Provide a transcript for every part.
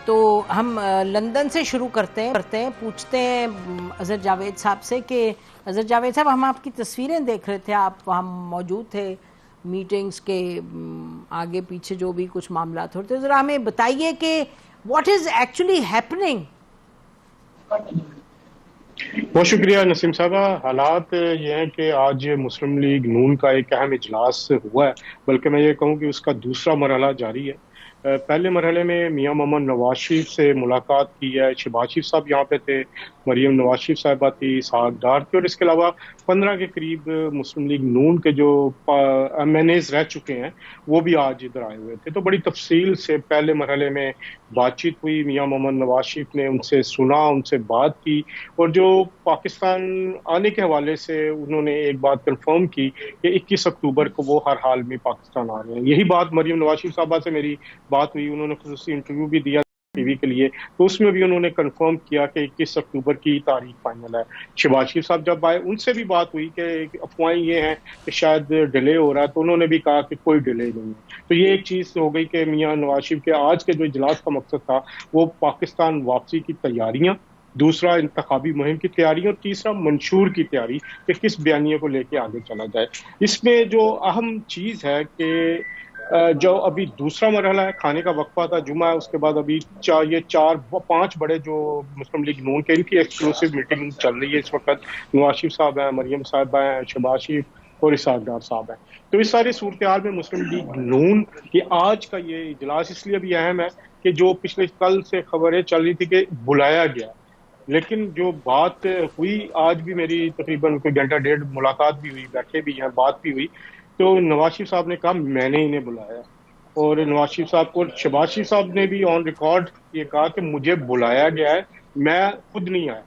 تو ہم لندن سے شروع کرتے ہیں پوچھتے ہیں اظہر جاوید صاحب سے کہ اظہر جاوید صاحب ہم آپ کی تصویریں دیکھ رہے تھے، آپ وہاں موجود تھے میٹنگز کے آگے پیچھے جو بھی کچھ معاملات ہوتے، ذرا ہمیں بتائیے کہ واٹ از ایکچولی ہیپننگ. بہت شکریہ نسیم صاحبہ. حالات یہ ہیں کہ آج مسلم لیگ نون کا ایک اہم اجلاس ہوا ہے، بلکہ میں یہ کہوں کہ اس کا دوسرا مرحلہ جاری ہے. پہلے مرحلے میں میاں محمد نواز شریف سے ملاقات کی ہے، شہباز شریف صاحب یہاں پہ تھے، مریم نواز شریف صاحبہ تھی، اسحاق ڈار تھے، اور اس کے علاوہ 15 کے قریب مسلم لیگ نون کے جو ایم این ایز رہ چکے ہیں وہ بھی آج ادھر آئے ہوئے تھے. تو بڑی تفصیل سے پہلے مرحلے میں بات چیت ہوئی. میاں محمد نواز شریف نے ان سے سنا، ان سے بات کی، اور جو پاکستان آنے کے حوالے سے انہوں نے ایک بات کنفرم کی کہ 21 اکتوبر کو وہ ہر حال میں پاکستان آ رہے ہیں. یہی بات مریم نواز شریف صاحبہ سے میری بات ہوئی، انہوں نے خصوصی انٹرویو بھی دیا ٹی وی کے لیے، تو اس میں بھی انہوں نے کنفرم کیا کہ 21 اکتوبر کی تاریخ فائنل ہے. شہباز شریف صاحب جب آئے ان سے بھی بات ہوئی کہ افواہیں یہ ہیں کہ شاید ڈیلے ہو رہا ہے، تو انہوں نے بھی کہا کہ کوئی ڈیلے نہیں ہے. تو یہ ایک چیز ہو گئی کہ میاں نواز شریف کے آج کے جو اجلاس کا مقصد تھا وہ پاکستان واپسی کی تیاریاں، دوسرا انتخابی مہم کی تیاری، اور تیسرا منشور کی تیاری کہ کس بیانیے کو لے کے آگے چلا جائے. اس میں جو اہم چیز ہے کہ جو ابھی دوسرا مرحلہ ہے، کھانے کا وقفہ تھا، جمعہ ہے، اس کے بعد ابھی یہ 4-5 بڑے جو مسلم لیگ نون کے ان کی ایکسکلوسیو میٹنگ چل رہی ہے اس وقت. نواز شریف صاحب ہیں، مریم صاحبہ ہیں، شہباز شریف اور اسحاق ڈار صاحب ہیں. تو اس ساری صورتحال میں مسلم لیگ نون کی آج کا یہ اجلاس اس لیے بھی اہم ہے کہ جو پچھلے کل سے خبریں چل رہی تھی کہ بلایا گیا، لیکن جو بات ہوئی آج بھی میری تقریباً کوئی گھنٹہ ڈیڑھ ملاقات بھی ہوئی، بیٹھے بھی ہیں، بات بھی ہوئی، تو نواز شریف صاحب نے کہا میں نے انہیں بلایا، اور نواز شریف صاحب کو شہباز شریف صاحب نے بھی آن ریکارڈ یہ کہا کہ مجھے بلایا گیا ہے، میں خود نہیں آیا.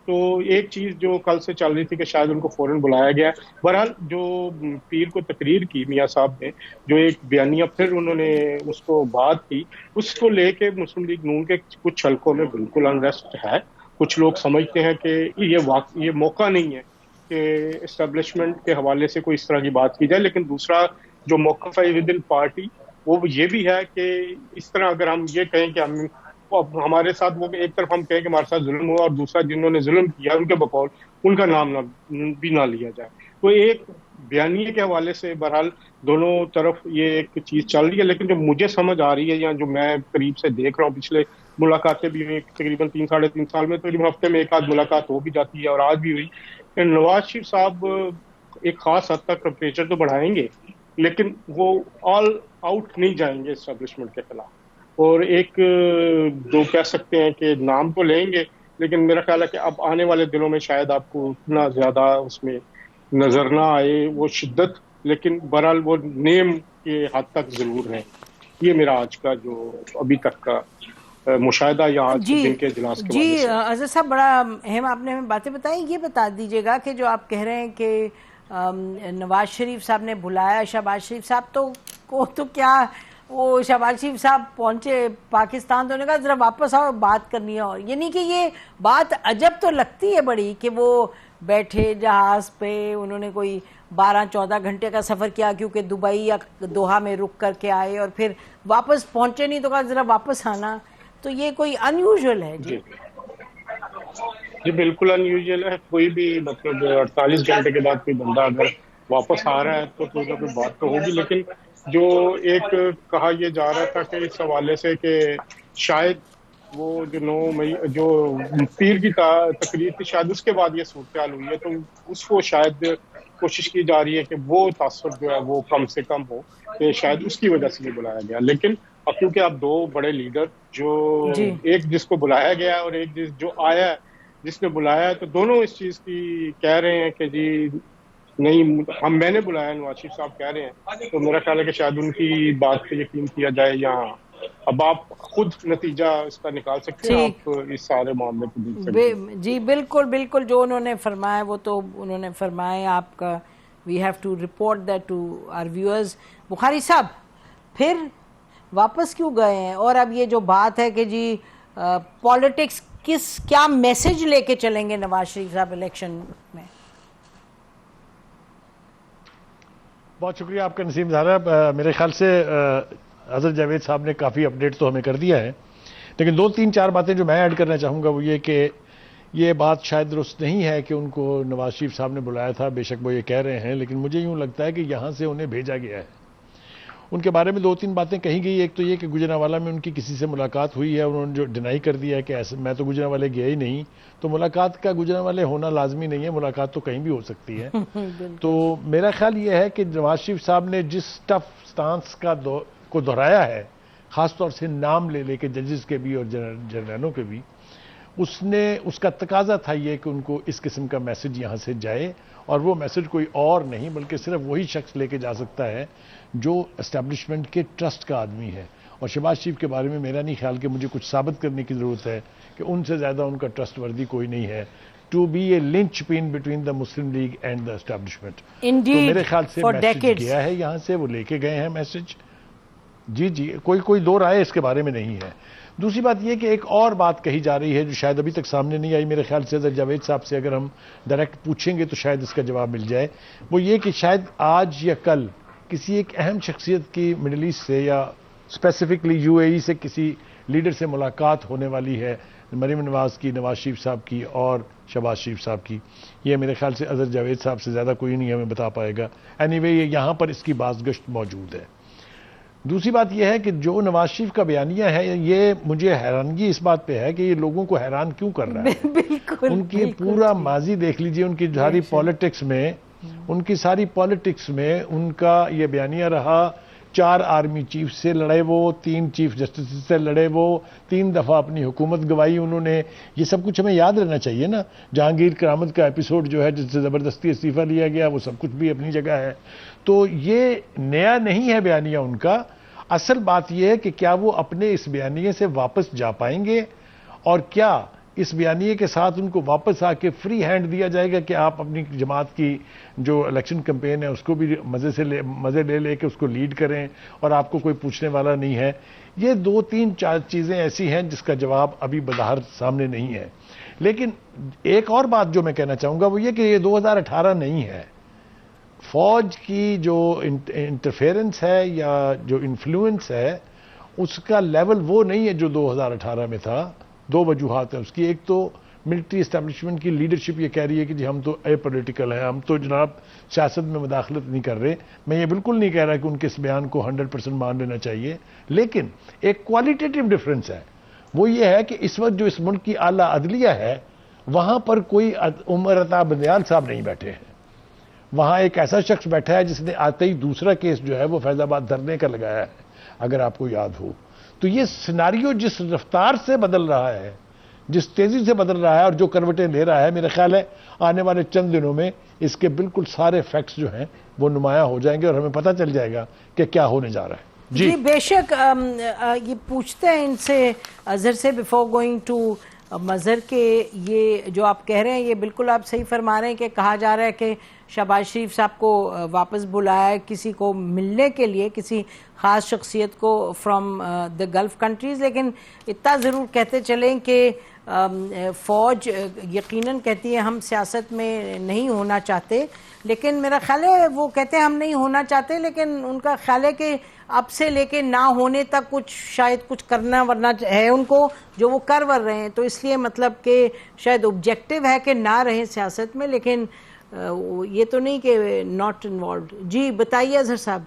تو ایک چیز جو کل سے چل رہی تھی کہ شاید ان کو فوراً بلایا گیا ہے. بہرحال جو پیر کو تقریر کی میاں صاحب نے، جو ایک بیانیہ پھر انہوں نے اس کو بات کی، اس کو لے کے مسلم لیگ نون کے کچھ حلقوں میں بالکل انریسٹ ہے. کچھ لوگ سمجھتے ہیں کہ یہ موقع نہیں ہے کہ اسٹیبلشمنٹ کے حوالے سے کوئی اس طرح کی بات کی جائے، لیکن دوسرا جو موقف ہے ود ان پارٹی وہ یہ بھی ہے کہ اس طرح اگر ہم یہ کہیں کہ ہمارے ساتھ وہ ایک طرف ہم کہیں کہ ہمارے ساتھ ظلم ہوا، اور دوسرا جنہوں نے ظلم کیا ان کے بقول ان کا نام بھی نہ لیا جائے. تو ایک بیانیے کے حوالے سے بہرحال دونوں طرف یہ ایک چیز چل رہی ہے. لیکن جو مجھے سمجھ آ رہی ہے یا جو میں قریب سے دیکھ رہا ہوں، پچھلے ملاقاتیں بھی ہوئی تقریباً 3-3.5 سال میں، تقریباً ہفتے میں ایک آدھ ملاقات ہو بھی جاتی ہے، اور آج بھی ہوئی کہ نواز شریف صاحب ایک خاص حد تک ٹمپریچر تو بڑھائیں گے، لیکن وہ آل آؤٹ نہیں جائیں گے اسٹیبلشمنٹ کے خلاف. اور ایک جو کہہ سکتے ہیں کہ نام تو لیں گے، لیکن میرا خیال ہے کہ اب آنے والے دنوں میں شاید آپ کو اتنا زیادہ اس میں نظر نہ آئے وہ شدت، لیکن بہرحال وہ نیم کے حد تک ضرور ہے. یہ میرا آج کا جو ابھی تک کا مشاہدہ یا آج کے دن کے اجلاس کے حوالے سے. اظہر صاحب بڑا اہم آپ نے ہمیں باتیں بتائی. یہ بتا دیجیے گا کہ جو آپ کہہ رہے ہیں کہ نواز شریف صاحب نے بلایا شہباز شریف صاحب تو کیا وہ شہباز شریف صاحب پہنچے پاکستان تو انہوں نے کہا ذرا واپس آؤ بات کرنی ہے، اور یعنی کہ یہ بات عجب تو لگتی ہے بڑی کہ وہ بیٹھے جہاز پہ، انہوں نے کوئی 12-14 گھنٹے کا سفر کیا کیونکہ دبئی یا دوحہ میں رک کر کے آئے، اور پھر واپس پہنچے نہیں تو کہا ذرا واپس آنا. تو یہ کوئی ان یوزول ہے. جی بالکل ان یوزول ہے. کوئی بھی مطلب 48 گھنٹے کے بعد کوئی بندہ اگر واپس آ رہا ہے تو کوئی نہ کوئی بات تو ہوگی. لیکن جو ایک کہا یہ جا رہا تھا کہ اس حوالے سے کہ شاید وہ جو 9 مئی جو پیر کی تقریر تھی، شاید اس کے بعد یہ صورتحال ہوئی ہے، تو اس کو شاید کوشش کی جا رہی ہے کہ وہ تاثر جو ہے وہ کم سے کم ہو، کہ شاید اس کی وجہ سے نہیں بلایا گیا. لیکن اب کیونکہ آپ دو بڑے لیڈر جو ایک جس کو بلایا گیا اور ایک جو آیا ہے جس نے بلایا ہے، تو دونوں اس چیز کی کہہ رہے ہیں کہ جی نہیں میں نے بلایا، نواز شریف صاحب کہہ رہے ہیں. تو میرا خیال ہے کہ شاید ان کی بات پہ یقین کیا جائے، یا اب آپ خود نتیجہ اس کا نکال سکتے ہیں، آپ اس سارے معاملے کو دیکھ سکتے ہیں. جی بالکل جو انہوں نے فرمایا وہ تو انہوں نے فرمایا. آپ کا we have to report that to our viewers. Bukhari صاحب پھر واپس کیوں گئے ہیں؟ اور اب یہ جو بات ہے کہ جی پالیٹکس کیا میسج لے کے چلیں گے نواز شریف صاحب الیکشن میں؟ بہت شکریہ آپ کا نسیم زہرا. میرے خیال سے اظہر جاوید صاحب نے کافی اپڈیٹ تو ہمیں کر دیا ہے. لیکن 2-3-4 باتیں جو میں ایڈ کرنا چاہوں گا وہ یہ کہ یہ بات شاید درست نہیں ہے کہ ان کو نواز شریف صاحب نے بلایا تھا، بے شک وہ یہ کہہ رہے ہیں، لیکن مجھے یوں لگتا ہے کہ یہاں سے انہیں بھیجا گیا ہے۔ ان کے بارے میں 2-3 باتیں کہی گئی، ایک تو یہ کہ گوجرانوالہ میں ان کی کسی سے ملاقات ہوئی ہے، انہوں نے جو ڈینائی کر دیا ہے کہ ایسے میں تو گوجرانوالے گیا ہی نہیں، تو ملاقات کا گوجرانوالے ہونا لازمی نہیں ہے، ملاقات تو کہیں بھی ہو سکتی ہے۔ تو میرا خیال یہ ہے کہ نواز شریف صاحب نے جس ٹف سٹانس کو دہرایا ہے، خاص طور سے نام لے کے ججز کے بھی اور جرنیلوں کے بھی، اس کا تقاضا تھا یہ کہ ان کو اس قسم کا میسج یہاں سے جائے، اور وہ میسج کوئی اور نہیں بلکہ صرف وہی شخص لے کے جا سکتا ہے جو اسٹیبلشمنٹ کے ٹرسٹ کا آدمی ہے۔ اور شہباز شریف کے بارے میں میرا نہیں خیال کہ مجھے کچھ ثابت کرنے کی ضرورت ہے کہ ان سے زیادہ ان کا ٹرسٹ وردی کوئی نہیں ہے to be a linchpin between the Muslim League and the establishment. تو میرے خیال سے میسج گیا ہے یہاں سے، وہ لے کے گئے ہیں میسج۔ جی کوئی دو رائے اس کے بارے میں نہیں ہے۔ دوسری بات یہ کہ ایک اور بات کہی جا رہی ہے جو شاید ابھی تک سامنے نہیں آئی، میرے خیال سے اظہر جاوید صاحب سے اگر ہم ڈائریکٹ پوچھیں گے تو شاید اس کا جواب مل جائے، وہ یہ کہ شاید آج یا کل کسی ایک اہم شخصیت کی مڈل ایسٹ سے یا اسپیسیفکلی یو اے ای سے کسی لیڈر سے ملاقات ہونے والی ہے، مریم نواز کی، نواز شریف صاحب کی اور شہباز شریف صاحب کی۔ یہ میرے خیال سے اظہر جاوید صاحب سے زیادہ کوئی نہیں ہمیں بتا پائے گا۔ اینی وے یہاں پر اس کی بازگشت موجود ہے۔ دوسری بات یہ ہے کہ جو نواز شریف کا بیانیہ ہے، یہ مجھے حیرانگی اس بات پہ ہے کہ یہ لوگوں کو حیران کیوں کر رہا ہے۔ بالکل ان کی پورا ماضی دیکھ لیجئے، ان کی ساری پالیٹکس میں ان کا یہ بیانیہ رہا، 4 آرمی چیف سے لڑے وہ، 3 چیف جسٹس سے لڑے وہ، 3 دفعہ اپنی حکومت گوائی انہوں نے۔ یہ سب کچھ ہمیں یاد رہنا چاہیے نا۔ جہانگیر کرامت کا ایپیسوڈ جو ہے جس سے زبردستی استعفیٰ لیا گیا، وہ سب کچھ بھی اپنی جگہ ہے۔ تو یہ نیا نہیں ہے بیانیہ ان کا۔ اصل بات یہ ہے کہ کیا وہ اپنے اس بیانیے سے واپس جا پائیں گے، اور کیا اس بیانیے کے ساتھ ان کو واپس آ کے فری ہینڈ دیا جائے گا کہ آپ اپنی جماعت کی جو الیکشن کمپین ہے اس کو بھی مزے لے کے اس کو لیڈ کریں اور آپ کو کوئی پوچھنے والا نہیں ہے۔ یہ 2-3-4 چیزیں ایسی ہیں جس کا جواب ابھی بظاہر سامنے نہیں ہے۔ لیکن ایک اور بات جو میں کہنا چاہوں گا وہ یہ کہ یہ 2018 نہیں ہے۔ فوج کی جو انٹرفیرنس ہے یا جو انفلوئنس ہے اس کا لیول وہ نہیں ہے جو 2018 میں تھا۔ 2 وجوہات ہیں اس کی۔ ایک تو ملٹری اسٹیبلشمنٹ کی لیڈرشپ یہ کہہ رہی ہے کہ جی ہم تو اے پولیٹیکل ہیں، ہم تو جناب سیاست میں مداخلت نہیں کر رہے۔ میں یہ بالکل نہیں کہہ رہا کہ ان کے اس بیان کو 100% مان لینا چاہیے، لیکن ایک کوالٹیٹیو ڈفرنس ہے۔ وہ یہ ہے کہ اس وقت جو اس ملک کی اعلیٰ عدلیہ ہے وہاں پر کوئی عمر عطا بندیال صاحب نہیں بیٹھے ہیں۔ وہاں ایک ایسا شخص بیٹھا ہے جس نے آتے ہی دوسرا کیس جو ہے وہ فیض آباد دھرنے کا لگایا ہے، اگر آپ کو یاد ہو۔ تو یہ سیناریو جس رفتار سے بدل رہا ہے، جس تیزی سے بدل رہا ہے اور جو کروٹیں لے رہا ہے، میرا خیال ہے آنے والے چند دنوں میں اس کے بالکل سارے فیکٹس جو ہیں وہ نمایاں ہو جائیں گے اور ہمیں پتہ چل جائے گا کہ کیا ہونے جا رہا ہے۔ جی بے شک یہ پوچھتے ہیں ان سے اظہر سے بیفور گوئنگ ٹو مظہر کہ یہ جو آپ کہہ رہے ہیں یہ بالکل آپ صحیح فرما رہے ہیں کہ کہا جا رہا ہے کہ شہباز شریف صاحب کو واپس بلایا ہے کسی کو ملنے کے لیے، کسی خاص شخصیت کو فرام دا گلف کنٹریز، لیکن اتنا ضرور کہتے چلیں کہ فوج یقیناً کہتی ہے ہم سیاست میں نہیں ہونا چاہتے، لیکن میرا خیال ہے وہ کہتے ہیں ہم نہیں ہونا چاہتے، لیکن ان کا خیال ہے کہ اب سے لے کے نہ ہونے تک شاید کچھ کرنا ورنہ ہے ان کو جو وہ کر ور رہے ہیں۔ تو اس لیے مطلب کہ شاید آبجیکٹو ہے کہ نہ رہیں سیاست میں، لیکن یہ تو نہیں کہ ناٹ انوالوڈ۔ جی بتائیے اظہر صاحب۔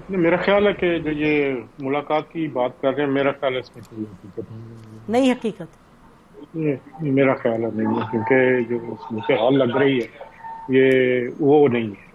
میرا خیال ہے کہ جو یہ ملاقات کی بات کر رہے ہیں، میرا خیال ہے اس میں کوئی حقیقت نہیں حقیقت میرا خیال ہے نہیں ہے، کیونکہ جو صورتحال لگ رہی ہے یہ وہ نہیں ہے۔